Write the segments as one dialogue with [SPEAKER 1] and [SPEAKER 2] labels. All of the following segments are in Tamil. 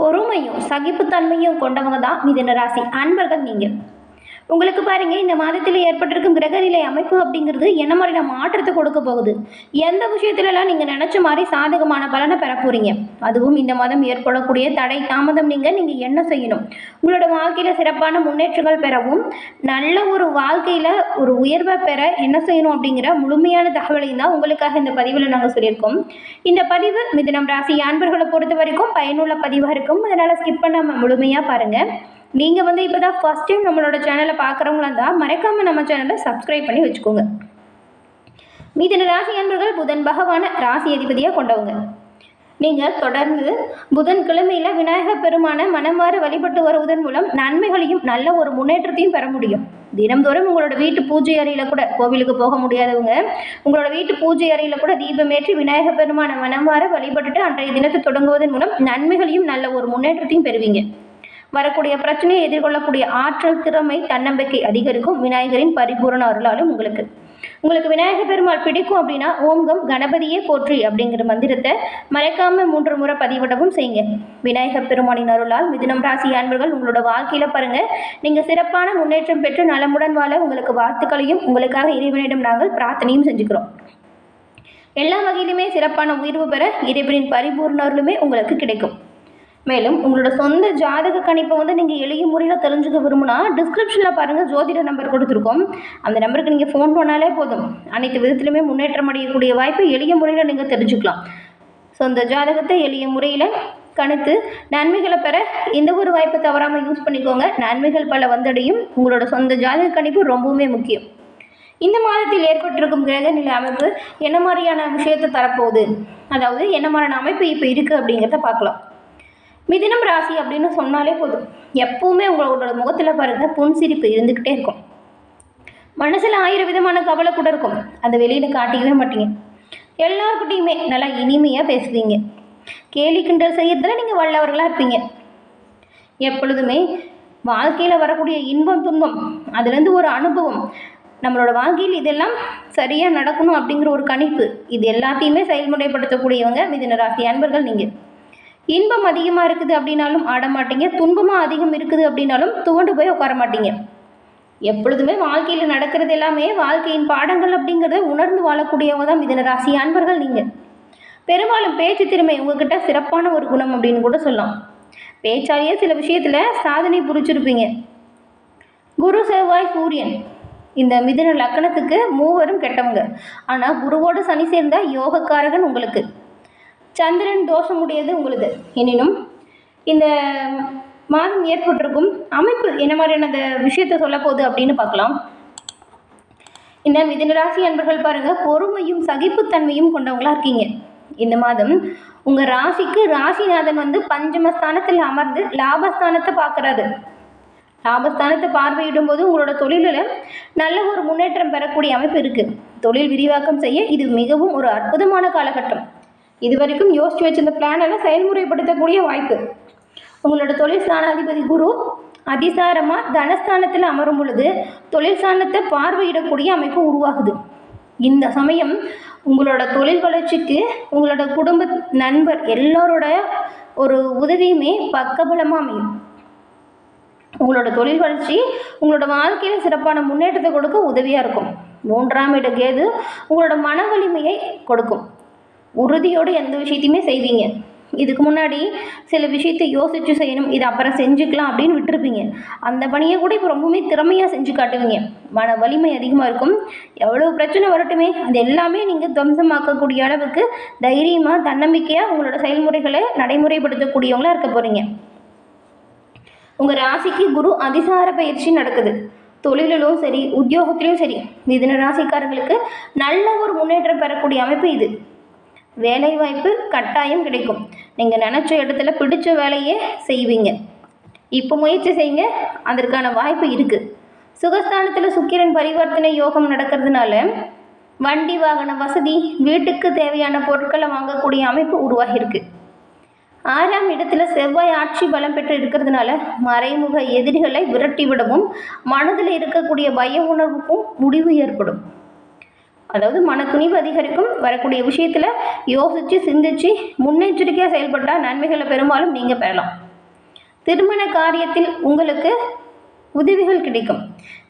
[SPEAKER 1] பொறுமையும் சகிப்புத்தன்மையும் கொண்டவங்க தான் மிதுன ராசி அன்பர்கள் நீங்கள். உங்களுக்கு பாருங்க, இந்த மாதத்தில் ஏற்பட்டிருக்கும் கிரகநிலை அமைப்பு அப்படிங்கிறது என்ன மாதிரியான மாற்றத்தை கொடுக்க போகுது. எந்த விஷயத்துலலாம் நீங்கள் நினச்ச மாதிரி சாதகமான பலனை பெற போறீங்க. அதுவும் இந்த மாதம் ஏற்படக்கூடிய தடை தாமதம் நீங்கள் என்ன செய்யணும், உங்களோட வாழ்க்கையில் சிறப்பான முன்னேற்றங்கள் பெறவும் நல்ல ஒரு வாழ்க்கையில் ஒரு உயர்வை பெற என்ன செய்யணும் அப்படிங்கிற முழுமையான தகவலையும் தான் உங்களுக்காக இந்த பதிவில் நாங்கள் சொல்லியிருக்கோம். இந்த பதிவு மிதுனம் ராசி அன்பர்களை பொறுத்த வரைக்கும் பயனுள்ள பதிவாக இருக்கும். அதனால் ஸ்கிப் பண்ணாமல் முழுமையாக பாருங்கள். நீங்கள் இப்போ தான் ஃபஸ்ட் டைம் நம்மளோட சேனலை பார்க்குறவங்களா இருந்தால் மறக்காமல் நம்ம சேனலை சப்ஸ்கிரைப் பண்ணி வச்சுக்கோங்க. மிதுன ராசி அன்பர்கள் புதன் பகவான ராசி அதிபதியாக கொண்டவங்க. நீங்கள் தொடர்ந்து புதன்கிழமையில் விநாயகர் பெருமான மனமாற வழிபட்டு வருவதன் மூலம் நன்மைகளையும் நல்ல ஒரு முன்னேற்றத்தையும் பெற முடியும். தினம்தோறும் உங்களோட வீட்டு பூஜை அறையில் கூட, கோவிலுக்கு போக முடியாதவங்க உங்களோட வீட்டு பூஜை அறையில் கூட தீபமேற்றி விநாயகர் பெருமான மனமாற வழிபட்டுட்டு அன்றைய தினத்தை தொடங்குவதன் மூலம் நன்மைகளையும் நல்ல ஒரு முன்னேற்றத்தையும் பெறுவீங்க. வரக்கூடிய பிரச்சனையை எதிர்கொள்ளக்கூடிய ஆற்றல், திறமை, தன்னம்பிக்கை அதிகரிக்கும் விநாயகரின் பரிபூரண அருளாலும் உங்களுக்கு விநாயகர் பெருமாள் பிடிக்கும் அப்படின்னா ஓம்கம் கணபதியே போற்றி அப்படிங்கிற மந்திரத்தை மறைக்காம 3 முறை பதிவிடவும் செய்யுங்க. விநாயகர் பெருமானின் அருளால் மிதுனம் ராசி அன்பர்கள் உங்களோட வாழ்க்கையில பாருங்க, நீங்க சிறப்பான முன்னேற்றம் பெற்று நலமுடன் வாழ உங்களுக்கு வாழ்த்துக்களையும் உங்களுக்காக இறைவனிடம் நாங்கள் பிரார்த்தனையும் செஞ்சுக்கிறோம். எல்லா வகையிலுமே சிறப்பான உயர்வு பெற இறைவனின் பரிபூர்ண அருளுமே உங்களுக்கு கிடைக்கும். மேலும் உங்களோட சொந்த ஜாதக கணிப்பை நீங்கள் எளிய முறையில் தெரிஞ்சுக்க விரும்புனா டிஸ்கிரிப்ஷனில் பாருங்கள், ஜோதிட நம்பர் கொடுத்துருக்கோம். அந்த நம்பருக்கு நீங்கள் ஃபோன் பண்ணாலே போதும். அனைத்து விதத்துலையுமே முன்னேற்றம் அடையக்கூடிய வாய்ப்பை எளிய முறையில் நீங்கள் தெரிஞ்சுக்கலாம். சொந்த ஜாதகத்தை எளிய முறையில் கணித்து நன்மைகளை பெற இந்த ஒரு வாய்ப்பை தவறாமல் யூஸ் பண்ணிக்கோங்க. நன்மைகள் பல வந்தடையும். உங்களோட சொந்த ஜாதக கணிப்பு ரொம்பவுமே முக்கியம். இந்த மாதத்தில் ஏற்பட்டிருக்கும் கிரகநிலை அமைப்பு என்ன மாதிரியான விஷயத்தை தரப்போகுது, அதாவது என்ன மாதிரியான அமைப்பு இப்போ இருக்குது அப்படிங்கிறத பார்க்கலாம். மிதுனம் ராசி அப்படின்னு சொன்னாலே போதும், எப்பவுமே உங்களோட முகத்தில் பாருங்கள் புன்சிரிப்பு இருந்துக்கிட்டே இருக்கும். மனசில் 1000 விதமான கவலை கூட இருக்கும். அதை வெளியில் காட்டிக்கவே மாட்டீங்க. எல்லாருக்கிட்டையுமே நல்லா இனிமையாக பேசுவீங்க. கேலி கிண்டல் செய்யறதுல நீங்கள் வல்லவர்களாக இருப்பீங்க. எப்பொழுதுமே வாழ்க்கையில் வரக்கூடிய இன்பம் துன்பம் அதுலேருந்து ஒரு அனுபவம், நம்மளோட வாழ்க்கையில் இதெல்லாம் சரியாக நடக்கணும் அப்படிங்கிற ஒரு கணிப்பு, இது எல்லாத்தையுமே செயல்முறைப்படுத்தக்கூடியவங்க மிதுன ராசி அன்பர்கள் நீங்கள். இன்பம் அதிகமாக இருக்குது அப்படின்னாலும் ஆட மாட்டீங்க. துன்பமாக அதிகம் இருக்குது அப்படின்னாலும் துவண்டு போய் உட்கார மாட்டீங்க. எப்பொழுதுமே வாழ்க்கையில் நடக்கிறது எல்லாமே வாழ்க்கையின் பாடங்கள் அப்படிங்கிறத உணர்ந்து வாழக்கூடியவங்க தான் மிதுன ராசி அன்பர்கள் நீங்கள். பெரும்பாலும் பேச்சு திறமை உங்ககிட்ட சிறப்பான ஒரு குணம் அப்படின்னு கூட சொல்லலாம். பேச்சாலேயே சில விஷயத்தில் சாதனை புரிச்சிருப்பீங்க. குரு, செவ்வாய், சூரியன் இந்த மிதுன லக்கணத்துக்கு மூவரும் கெட்டவங்க. ஆனால் குருவோடு சனி சேர்ந்தால் யோகக்காரகன் உங்களுக்கு. சந்திரன் தோஷமுடையது உங்களுது. எனினும் இந்த மாதம் ஏற்பட்டிருக்கும் அமைப்பு என்ன மாதிரியான அந்த விஷயத்தை சொல்ல போகுது அப்படின்னு பார்க்கலாம். இந்த மிதுனராசி அன்பர்கள் பாருங்கள், பொறுமையும் சகிப்புத்தன்மையும் கொண்டவங்களா இருக்கீங்க. இந்த மாதம் உங்கள் ராசிக்கு ராசிநாதன் பஞ்சமஸ்தானத்தில் அமர்ந்து லாபஸ்தானத்தை பார்க்குறாரு. லாபஸ்தானத்தை பார்வையிடும் போது உங்களோட தொழிலில் நல்ல ஒரு முன்னேற்றம் பெறக்கூடிய அமைப்பு இருக்குது. தொழில் விரிவாக்கம் செய்ய இது மிகவும் ஒரு அற்புதமான காலகட்டம். இது வரைக்கும் யோசிச்சு வச்சிருந்த பிளான் எல்லாம் செயல்முறைப்படுத்தக்கூடிய வாய்ப்பு. உங்களோட தொழில் ஸ்தானாதிபதி குரு அதிசாரமாக தனஸ்தானத்தில் அமரும் பொழுது தொழில் ஸ்தானத்தை பார்வையிடக்கூடிய அமைப்பு உருவாகுது. இந்த சமயம் உங்களோட தொழில் வளர்ச்சிக்கு உங்களோட குடும்ப நண்பர் எல்லோரோட ஒரு உதவியுமே பக்கபலமாக அமையும். உங்களோட தொழில் வளர்ச்சி உங்களோட வாழ்க்கையில் சிறப்பான முன்னேற்றத்தை கொடுக்க உதவியாக இருக்கும். 3ஆம் இட கேது உங்களோட மன வலிமையை கொடுக்கும். உறுதியோடு எந்த விஷயத்தையுமே செய்வீங்க. இதுக்கு முன்னாடி சில விஷயத்தை யோசித்து செய்யணும், இதை அப்புறம் செஞ்சுக்கலாம் அப்படின்னு விட்டுருப்பீங்க. அந்த பணியை கூட இப்போ ரொம்பவுமே திறமையாக செஞ்சு காட்டுவீங்க. மன வலிமை அதிகமாக இருக்கும். எவ்வளோ பிரச்சனை வரட்டுமே அது எல்லாமே நீங்கள் துவம்சமாக்கக்கூடிய அளவுக்கு தைரியமாக தன்னம்பிக்கையாக உங்களோட செயல்முறைகளை நடைமுறைப்படுத்தக்கூடியவங்களாக இருக்க போகிறீங்க. உங்கள் ராசிக்கு குரு அதிசார பயிற்சி நடக்குது. தொழிலிலும் சரி உத்தியோகத்திலும் சரி மிதுன ராசிக்காரர்களுக்கு நல்ல ஒரு முன்னேற்றம் பெறக்கூடிய அமைப்பு இது. வேலை வாய்ப்பு கட்டாயம் கிடைக்கும். நீங்கள் நினச்ச இடத்துல பிடிச்ச வேலையே செய்வீங்க. இப்போ முயற்சி செய்யுங்க, அதற்கான வாய்ப்பு இருக்குது. சுகஸ்தானத்தில் சுக்கிரன் பரிவர்த்தனை யோகம் நடக்கிறதுனால வண்டி வாகன வசதி, வீட்டுக்கு தேவையான பொருட்களை வாங்கக்கூடிய அமைப்பு உருவாகியிருக்கு. 6ஆம் இடத்துல செவ்வாய் ஆட்சி பலம் பெற்று இருக்கிறதுனால மறைமுக எதிரிகளை விரட்டிவிடவும் மனதில் இருக்கக்கூடிய பய உணர்வுக்கும் முடிவு ஏற்படும். அதாவது மன துணிவு அதிகரிக்கும். வரக்கூடிய விஷயத்தில் யோசித்து சிந்தித்து முன்னெச்சரிக்கையாக செயல்பட்டால் நன்மைகளை பெரும்பாலும் நீங்கள் பெறலாம். திருமண காரியத்தில் உங்களுக்கு உதவிகள் கிடைக்கும்.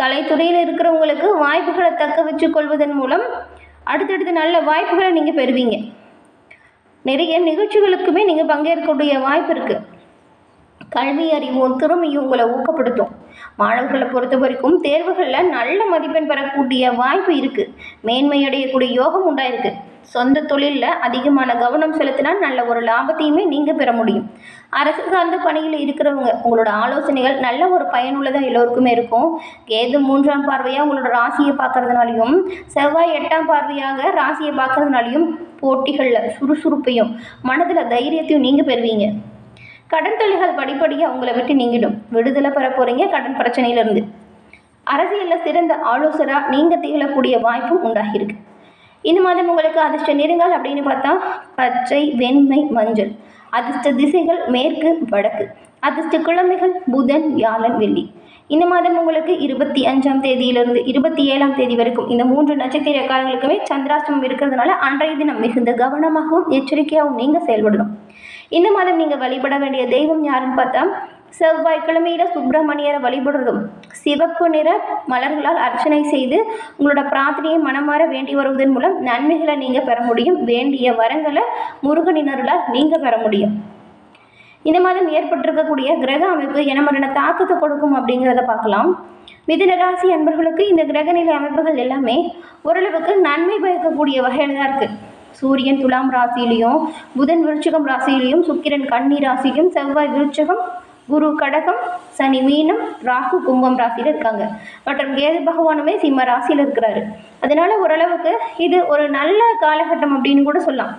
[SPEAKER 1] கலைத்துறையில் இருக்கிறவங்களுக்கு வாய்ப்புகளை தக்க வச்சு கொள்வதன் மூலம் அடுத்தடுத்து நல்ல வாய்ப்புகளை நீங்கள் பெறுவீங்க. நிறைய நிகழ்ச்சிகளுக்குமே நீங்கள் பங்கேற்கக்கூடிய வாய்ப்பு இருக்குது. கல்வி அறிவும் திறமையும் உங்களை ஊக்கப்படுத்தும். மாணவர்களை பொறுத்த வரைக்கும் தேர்வுகளில் நல்ல மதிப்பெண் பெறக்கூடிய வாய்ப்பு இருக்குது. மேன்மை அடையக்கூடிய யோகம் உண்டாயிருக்கு. சொந்த தொழிலில் அதிகமான கவனம் செலுத்தினா நல்ல ஒரு லாபத்தையுமே நீங்கள் பெற முடியும். அரசு சார்ந்த பணியில் இருக்கிறவங்க உங்களோட ஆலோசனைகள் நல்ல ஒரு பயனுள்ளதாக எல்லோருக்குமே இருக்கும். கேது 3ஆம் பார்வையாக உங்களோட ராசியை பார்க்கறதுனாலையும் செவ்வாய் 8ஆம் பார்வையாக ராசியை பார்க்கறதுனாலையும் போட்டிகளில் சுறுசுறுப்பையும் மனதில் தைரியத்தையும் நீங்கள் பெறுவீங்க. கடன் தொல்லைகள் படிப்படியாக உங்களை விட்டு நீங்கிடும். விடுதலை பெற போகிறீங்க கடன் பிரச்சனையிலிருந்து. அரசியலில் சிறந்த ஆலோசகராக நீங்கள் திகழக்கூடிய வாய்ப்பும் உண்டாகியிருக்கு. இந்த மாதம் உங்களுக்கு அதிர்ஷ்ட நிறங்கள் அப்படின்னு பார்த்தா பச்சை, வெண்மை, மஞ்சள். அதிர்ஷ்ட திசைகள் மேற்கு, வடக்கு. அதிர்ஷ்ட கிழமைகள் புதன், வியாழன், வெள்ளி. இந்த மாதம் உங்களுக்கு 25ஆம் தேதியிலிருந்து 27ஆம் தேதி வரைக்கும் இந்த 3 நட்சத்திரக்காரங்களுக்குமே சந்திராஷ்டமம் இருக்கிறதுனால அன்றைய தினம் மிகுந்த கவனமாகவும் எச்சரிக்கையாகவும் நீங்கள் செயல்படணும். இந்த மாதம் நீங்கள் வழிபட வேண்டிய தெய்வம் யாருன்னு பார்த்தா செவ்வாய்க்கிழமையில சுப்பிரமணியரை வழிபடுறதும் சிவப்பு நிற மலர்களால் அர்ச்சனை செய்து உங்களோட பிரார்த்தனையை மனமாற வேண்டி வருவதன் மூலம் நன்மைகளை நீங்கள் பெற முடியும். வேண்டிய வரங்களை முருகனினர்களால் நீங்கள் பெற முடியும். இந்த மாதம் ஏற்பட்டிருக்கக்கூடிய கிரக அமைப்பு என்ன மாதிரியான தாக்கத்தை கொடுக்கும் அப்படிங்கிறத பார்க்கலாம். மிதுன ராசி அன்பர்களுக்கு இந்த கிரகநிலை அமைப்புகள் எல்லாமே ஓரளவுக்கு நன்மை பயக்கக்கூடிய வகையில் தான் இருக்குது. சூரியன் துலாம் ராசியிலையும், புதன் விருச்சிகம் ராசியிலையும், சுக்கிரன் கன்னி ராசியிலையும், செவ்வாய் விருச்சிகம், குரு கடகம், சனி மீனம், ராகு கும்பம் ராசியில் இருக்காங்க. மற்றும் கேது பகவானுமே சிம்ம ராசியில் இருக்கிறாரு. அதனால ஓரளவுக்கு இது ஒரு நல்ல காலகட்டம் அப்படின்னு கூட சொல்லலாம்.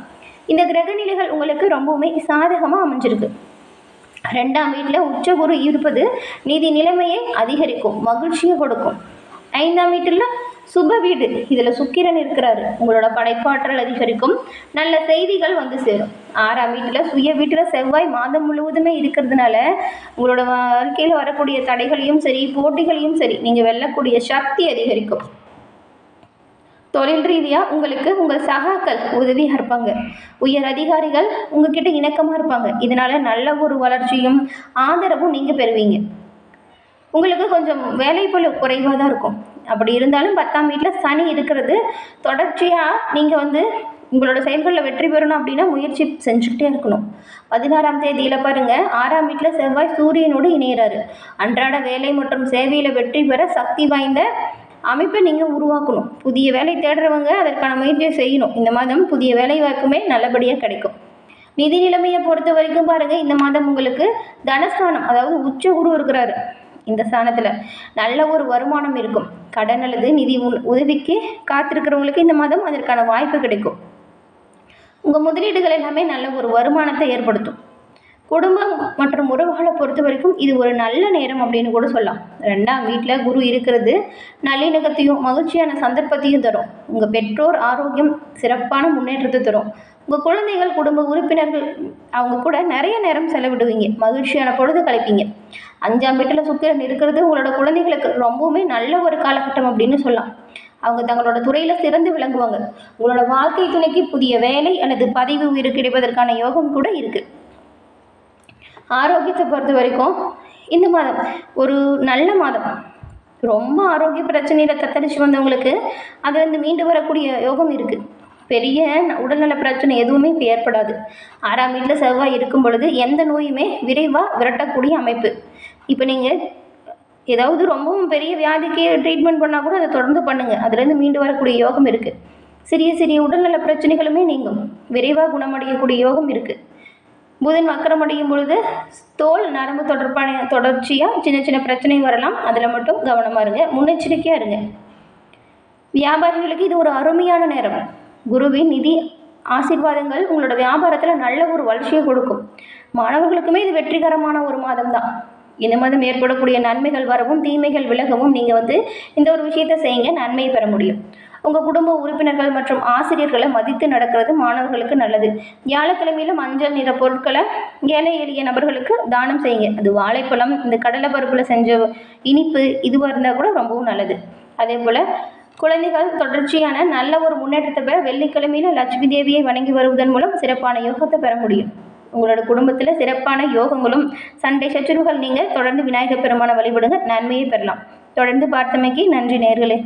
[SPEAKER 1] இந்த கிரகநிலைகள் உங்களுக்கு ரொம்பவுமே சாதகமாக அமைஞ்சிருக்கு. 2ஆம் வீட்டில் உச்ச குரு இருப்பது நிதி நிலைமையை அதிகரிக்கும், மகிழ்ச்சியை கொடுக்கும். 5ஆம் வீட்டில் சுப வீடு, இதில் சுக்கிரன் இருக்கிறாரு. உங்களோட படைப்பாற்றல் அதிகரிக்கும், நல்ல செய்திகள் வந்து சேரும். 6ஆம் வீட்டில் சுய வீட்டில் செவ்வாய் மாதம் முழுவதுமே இருக்கிறதுனால உங்களோட வாழ்க்கையில் வரக்கூடிய தடைகளையும் சரி போட்டிகளையும் சரி நீங்கள் வெல்லக்கூடிய சக்தி அதிகரிக்கும். தொழில் ரீதியாக உங்களுக்கு உங்கள் சகாக்கள் உதவியாக இருப்பாங்க. உயர் அதிகாரிகள் உங்ககிட்ட இணக்கமாக இருப்பாங்க. இதனால் நல்ல ஒரு வளர்ச்சியும் ஆதரவும் நீங்கள் பெறுவீங்க. உங்களுக்கு கொஞ்சம் வேலைப்பளு குறைவாக தான் இருக்கும். அப்படி இருந்தாலும் 10ஆம் வீட்டில் சனி இருக்கிறது தொடர்ச்சியாக நீங்கள் உங்களோட செயல்களில் வெற்றி பெறணும் அப்படின்னா முயற்சி செஞ்சுக்கிட்டே இருக்கணும். 16ஆம் தேதியில் பாருங்கள், 6ஆம் வீட்டில் செவ்வாய் சூரியனோடு இணைகிறாரு. அன்றாட வேலை மற்றும் சேவையில் வெற்றி பெற சக்தி வாய்ந்த அமைப்பை நீங்கள் உருவாக்கணும். புதிய வேலை தேடுறவங்க அதற்கான முயற்சியை செய்யணும். இந்த மாதம் புதிய வேலை வாய்ப்புமே நல்லபடியாக கிடைக்கும். நிதி நிலைமையை பொறுத்த வரைக்கும் பாருங்கள், இந்த மாதம் உங்களுக்கு தனஸ்தானம், அதாவது உச்ச குரு இருக்கிறாரு. இந்த ஸ்தானத்தில் நல்ல ஒரு வருமானம் இருக்கும். கடன் அல்லது நிதி உதவிக்கு காத்திருக்கிறவங்களுக்கு இந்த மாதம் அதற்கான வாய்ப்பு கிடைக்கும். உங்கள் முதலீடுகள் எல்லாமே நல்ல ஒரு வருமானத்தை ஏற்படுத்தும். குடும்பம் மற்றும் உறவுகளை பொறுத்த வரைக்கும் இது ஒரு நல்ல நேரம் அப்படின்னு கூட சொல்லலாம். 2ஆம் வீட்டில் குரு இருக்கிறது நல்லிணக்கத்தையும் மகிழ்ச்சியான சந்தர்ப்பத்தையும் தரும். உங்கள் பெற்றோர் ஆரோக்கியம் சிறப்பான முன்னேற்றத்தை தரும். உங்கள் குழந்தைகள் குடும்ப உறுப்பினர்கள் அவங்க கூட நிறைய நேரம் செலவிடுவீங்க, மகிழ்ச்சியான பொழுது கழிப்பீங்க. 5ஆம் வீட்டில் சுக்கிரன் இருக்கிறது உங்களோட குழந்தைகளுக்கு ரொம்பவுமே நல்ல ஒரு காலகட்டம் அப்படின்னு சொல்லலாம். அவங்க தங்களோட துறையில் சிறந்து விளங்குவாங்க. உங்களோட வாழ்க்கை துணைக்கு புதிய வேலை அல்லது பதவி உயர்வு கிடைப்பதற்கான யோகம் கூட இருக்குது. ஆரோக்கியத்தை பொறுத்த வரைக்கும் இந்த மாதம் ஒரு நல்ல மாதம். ரொம்ப ஆரோக்கிய பிரச்சனையில் தத்தரிச்சு வந்தவங்களுக்கு அதுலேருந்து மீண்டு வரக்கூடிய யோகம் இருக்குது. பெரிய உடல்நல பிரச்சனை எதுவுமே இப்போ ஏற்படாது. 6ஆம் வீட்டில் செவ்வாய் இருக்கும் பொழுது எந்த நோயுமே விரைவாக விரட்டக்கூடிய அமைப்பு. இப்போ நீங்கள் ஏதாவது ரொம்பவும் பெரிய வியாதிக்கு ட்ரீட்மெண்ட் பண்ணால் கூட அதை தொடர்ந்து பண்ணுங்கள், அதுலேருந்து மீண்டு வரக்கூடிய யோகம் இருக்குது. சிறிய சிறிய உடல்நல பிரச்சனைகளுமே நீங்கும், விரைவாக குணமடையக்கூடிய யோகம் இருக்குது. புதன் வக்கரமடையும் பொழுது தோல் நரம்பு தொடர்ச்சியாக சின்ன சின்ன பிரச்சனை வரலாம். அதில் மட்டும் கவனமாக இருங்க, முன்னெச்சரிக்கையாக இருங்க. வியாபாரிகளுக்கு இது ஒரு அருமையான நேரம். குருவின் நிதி ஆசீர்வாதங்கள் உங்களோட வியாபாரத்தில் நல்ல ஒரு வளர்ச்சியை கொடுக்கும். மாணவர்களுக்குமே இது வெற்றிகரமான ஒரு மாதம் தான். இந்த மாதம் ஏற்படக்கூடிய நன்மைகள் வரவும் தீமைகள் விலகவும் நீங்கள் இந்த ஒரு விஷயத்தை செய்யுங்க, நன்மையை பெற முடியும். உங்கள் குடும்ப உறுப்பினர்கள் மற்றும் ஆசிரியர்களை மதித்து நடக்கிறது மாணவர்களுக்கு நல்லது. வியாழக்கிழமையில மஞ்சள் நிற பொருட்களை ஏழை எளிய நபர்களுக்கு தானம் செய்யுங்க. அது வாழைப்பழம், இந்த கடலை பருப்பில் செஞ்ச இனிப்பு இதுவாக இருந்தால் கூட ரொம்பவும் நல்லது. அதே போல் குழந்தைகள் தொடர்ச்சியான நல்ல ஒரு முன்னேற்றத்தை பெற வெள்ளிக்கிழமையில லட்சுமி தேவியை வணங்கி வருவதன் மூலம் சிறப்பான யோகத்தை பெற முடியும். உங்களோட குடும்பத்தில் சிறப்பான யோகங்களும் சண்டை சச்சரவுகள் நீங்கள் தொடர்ந்து விநாயகர் பெருமானை வழிபடுங்க, நன்மையை பெறலாம். தொடர்ந்து பார்த்தமைக்கு நன்றி நேர்களே.